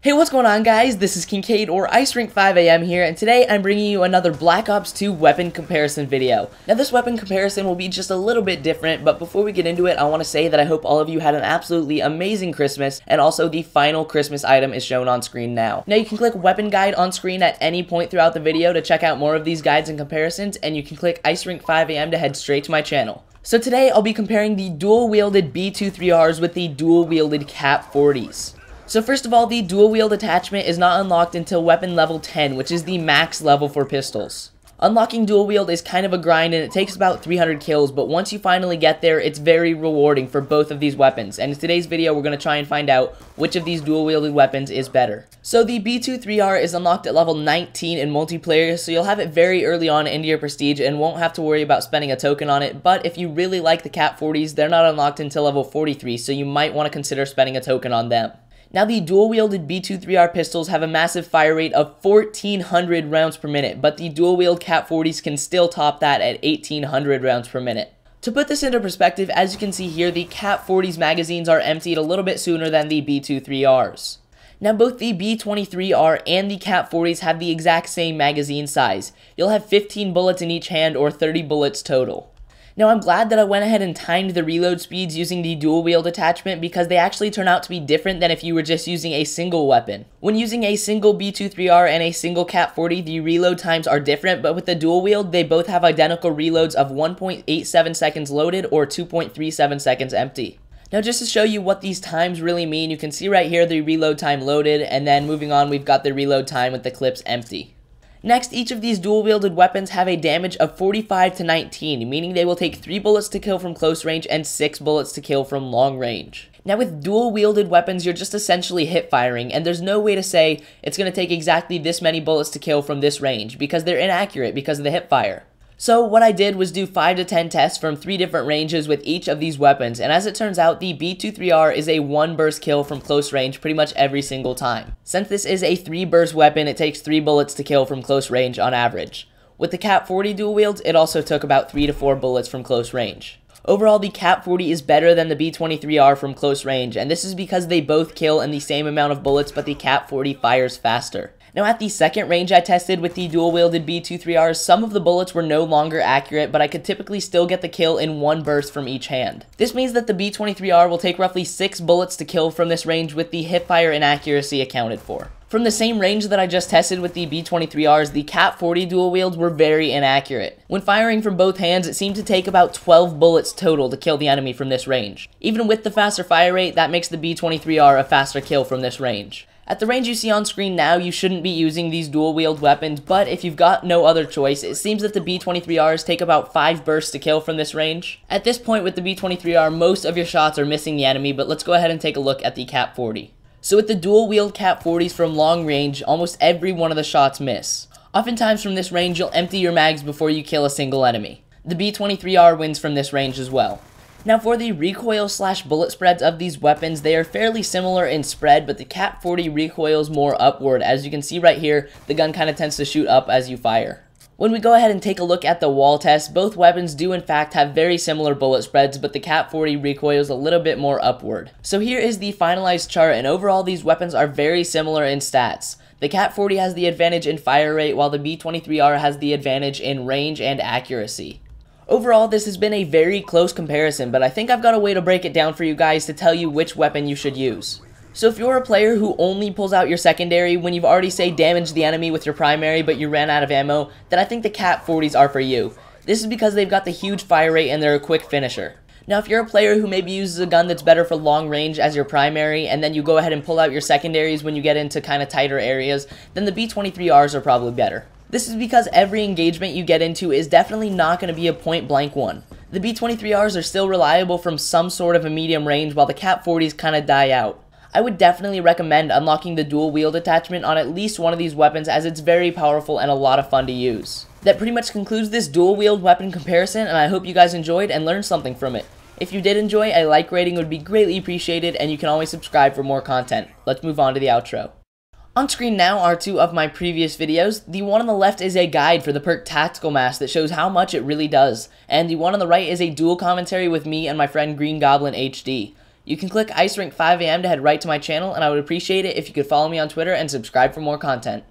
Hey, what's going on, guys? This is Kincaid or Ice Rink 5am here, and today I'm bringing you another Black Ops 2 weapon comparison video. Now, this weapon comparison will be just a little bit different, but before we get into it, I want to say that I hope all of you had an absolutely amazing Christmas, and also the final Christmas item is shown on screen now. Now, you can click Weapon Guide on screen at any point throughout the video to check out more of these guides and comparisons, and you can click Ice Rink 5am to head straight to my channel. So today, I'll be comparing the dual-wielded B23Rs with the dual-wielded KAP-40s. So first of all, the dual wield attachment is not unlocked until weapon level 10, which is the max level for pistols. Unlocking dual wield is kind of a grind and it takes about 300 kills, but once you finally get there, it's very rewarding for both of these weapons. And in today's video, we're going to try and find out which of these dual wielded weapons is better. So the B23R is unlocked at level 19 in multiplayer, so you'll have it very early on into your prestige and won't have to worry about spending a token on it. But if you really like the KAP-40s, they're not unlocked until level 43, so you might want to consider spending a token on them. Now, the dual-wielded B23R pistols have a massive fire rate of 1,400 rounds per minute, but the dual-wield KAP-40s can still top that at 1,800 rounds per minute. To put this into perspective, as you can see here, the KAP-40s magazines are emptied a little bit sooner than the B23Rs. Now, both the B23R and the KAP-40s have the exact same magazine size. You'll have 15 bullets in each hand, or 30 bullets total. Now, I'm glad that I went ahead and timed the reload speeds using the dual wield attachment because they actually turn out to be different than if you were just using a single weapon. When using a single B23R and a single KAP-40, the reload times are different, but with the dual wield, they both have identical reloads of 1.87 seconds loaded or 2.37 seconds empty. Now, just to show you what these times really mean, you can see right here the reload time loaded, and then moving on, we've got the reload time with the clips empty. Next, each of these dual-wielded weapons have a damage of 45 to 19, meaning they will take 3 bullets to kill from close range and 6 bullets to kill from long range. Now, with dual-wielded weapons, you're just essentially hip-firing, and there's no way to say it's going to take exactly this many bullets to kill from this range, because they're inaccurate because of the hip-fire. So what I did was do 5 to 10 tests from 3 different ranges with each of these weapons, and as it turns out, the B23R is a 1 burst kill from close range pretty much every single time. Since this is a 3 burst weapon, it takes 3 bullets to kill from close range on average. With the KAP-40 dual wields, it also took about 3 to 4 bullets from close range. Overall, the KAP-40 is better than the B23R from close range, and this is because they both kill in the same amount of bullets, but the KAP-40 fires faster. Now, at the second range I tested with the dual-wielded B23Rs, some of the bullets were no longer accurate, but I could typically still get the kill in 1 burst from each hand. This means that the B23R will take roughly 6 bullets to kill from this range with the hipfire inaccuracy accounted for. From the same range that I just tested with the B23Rs, the KAP-40 dual wields were very inaccurate. When firing from both hands, it seemed to take about 12 bullets total to kill the enemy from this range. Even with the faster fire rate, that makes the B23R a faster kill from this range. At the range you see on screen now, you shouldn't be using these dual-wield weapons, but if you've got no other choice, it seems that the B23Rs take about 5 bursts to kill from this range. At this point with the B23R, most of your shots are missing the enemy, but let's go ahead and take a look at the KAP-40. So with the dual-wield KAP-40s from long range, almost every one of the shots miss. Oftentimes from this range, you'll empty your mags before you kill a single enemy. The B23R wins from this range as well. Now, for the recoil/bullet spreads of these weapons, they are fairly similar in spread, but the KAP-40 recoils more upward. As you can see right here, the gun kind of tends to shoot up as you fire. When we go ahead and take a look at the wall test, both weapons do in fact have very similar bullet spreads, but the KAP-40 recoils a little bit more upward. So here is the finalized chart, and overall these weapons are very similar in stats. The KAP-40 has the advantage in fire rate, while the B23R has the advantage in range and accuracy. Overall, this has been a very close comparison, but I think I've got a way to break it down for you guys to tell you which weapon you should use. So if you're a player who only pulls out your secondary when you've already, say, damaged the enemy with your primary but you ran out of ammo, then I think the KAP-40s are for you. This is because they've got the huge fire rate and they're a quick finisher. Now, if you're a player who maybe uses a gun that's better for long range as your primary, and then you go ahead and pull out your secondaries when you get into kind of tighter areas, then the B23Rs are probably better. This is because every engagement you get into is definitely not going to be a point-blank one. The B23Rs are still reliable from some sort of a medium range, while the KAP-40s kind of die out. I would definitely recommend unlocking the dual wield attachment on at least one of these weapons, as it's very powerful and a lot of fun to use. That pretty much concludes this dual wield weapon comparison, and I hope you guys enjoyed and learned something from it. If you did enjoy, a like rating would be greatly appreciated, and you can always subscribe for more content. Let's move on to the outro. On screen now are 2 of my previous videos. The one on the left is a guide for the perk Tactical Mask that shows how much it really does, and the one on the right is a dual commentary with me and my friend Green Goblin HD. You can click Ice Rink 5 AM to head right to my channel, and I would appreciate it if you could follow me on Twitter and subscribe for more content.